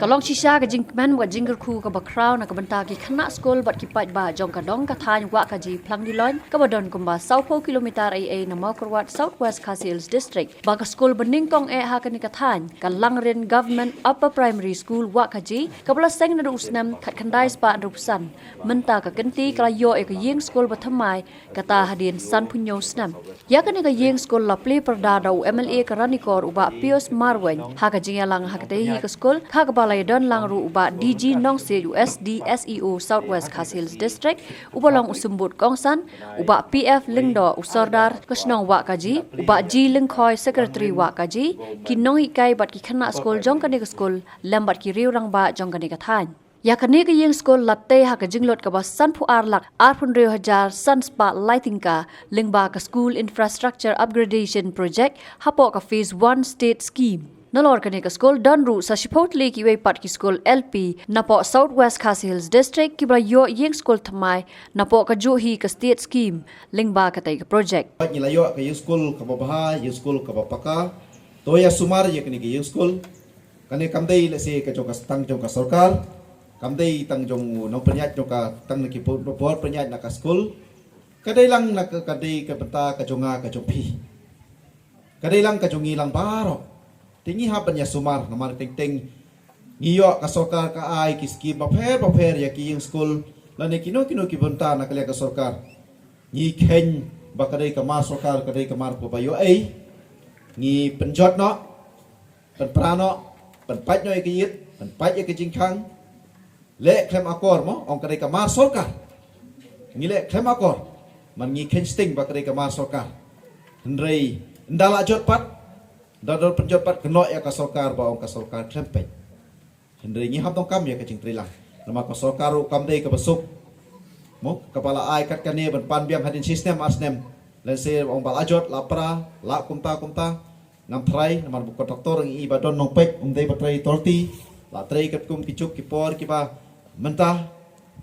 Kalong shisha ka jingman wa jingle khu ka bakraw na ka banta ki khana school bat ki pat ba jong ka dong ka than wa ka ji phlang di lon ka badon kumba 20 kilometer ai na Makurwat Southwest Khasi Hills district ba ka school bening kong ha ka ni ka than ka langrin government upper primary school wa ka ji ka bla seng na usnam khat khandai spa rupsan menta ka kenti ka yo e ka yeng school bathamai ka ta hadin san punyo snam ya ka ni ka yeng school la ple perda dau MLA ka ranikor uba Pius Marwen ha ka jinga lang ha ka te hi ka school ha ka balai don lang ru uba DG nong se USD SEO Southwest Khasi Hills district ubalong usumbut kongsan uba PF lingdo usordar kasnong wa kaji uba G lingkhoi secretary wa kaji kinong hikai bat ki khana school jong kani school lambat ki riurang ba jong kani ka than ya kani ka yeng school latte ha ka jinglot ka ba san phu ar lak 800,000 sun spa lighting ka lingba ka school infrastructure upgradation project hapo ka phase 1 state scheme Nalor kani ka school don ru sa shipotli ki wei pat ki school LP napo Southwest Khasi Hills district ki bra yo yeng school thamai napo ka ju hi ka state scheme lingba ka tai ka project ni la yo ka yeng school ka baha yeng school ka paka to ya sumar ye kani ki yeng school kani kamdei le se ka joka stang joka sarkar kamdei tang jong no penyat joka tang ki por penyat na ka school kadai lang na kadai ka benta ka jonga ka jopi kadai lang ka jongi lang baro tinggi hapanya sumar namar ting ngiyo ka sarkar ka ai ki scheme paper ya ki yung school lane kino ki bunta na kalya ka sarkar ngi khen bakadai ka mar sarkar kadai ka mar po bayo ai ngi penjot no penprano penpat no ki yit penpat ki jingkhang le klem akor mo ong kadai ka mar sarkar ngi le klem akor man ngi khen sting bakadai ka mar sarkar ndrei ndala jot pat Dador penjabat kenok ya ka sarkar ba ong ka sarkar klempet. Hendri ngi ham tong kam ya ka cingtri lang. Nama ka sarkar kam dei ka besuk. Mo kepala ai kat kane ban pan biam hadin sistem arsnem. Len se ong bal ajot lapra la kumta ngam thrai nama bu kontraktor ngi ibadon nong pek dei batrai torti. La trai kat kum kicuk kipor kiba mentah.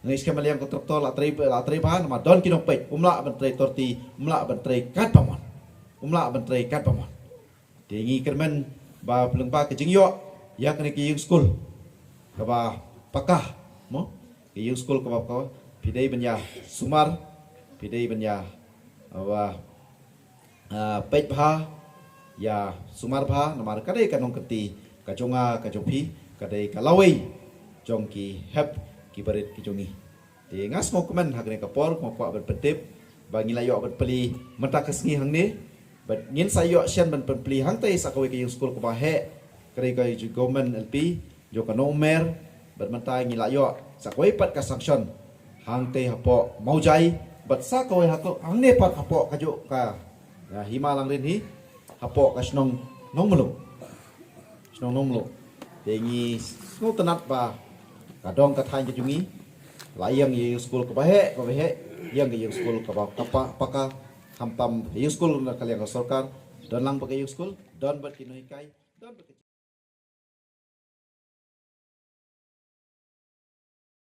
Ngi skema liang kontraktor la trai ba nama don kinong pek umla batrai torti umla batrai kat pamon. Umla batrai kat pamon. Tingi kermen ba pelengpa ke jingyo ya kene ki yung school ka ba pakah mo ki yung school ka ba ko pidai benya sumar pidai benya wa pet bha ya sumar bha namar kadai kanong keti ka jonga ka jompi kadai ka lawai jong ki hep ki barit ki jongi ti ngas mo komen ha kene ka por mo kwa berpetip ba ngilayo berpeli menta kesngi hang ni but ngin sayo sian ban pempli hang tai sakawai ke yung school ko ba he kare ka ju government LP jo ka no mer but mantai ngila yo sakawai pat ka sanction hang tai hapo maujai but sakawai hako hang ne pat hapo ka jo ka ya himalang rin hi hapo ka snong nonglo tengi ngo tanat ba kadong ka thain ke jungi layang yung school ko ba he yang ke yung school ka ba paka hampam yung school na kaliang sarkar don lang pakai yung school don bat kinoy kai don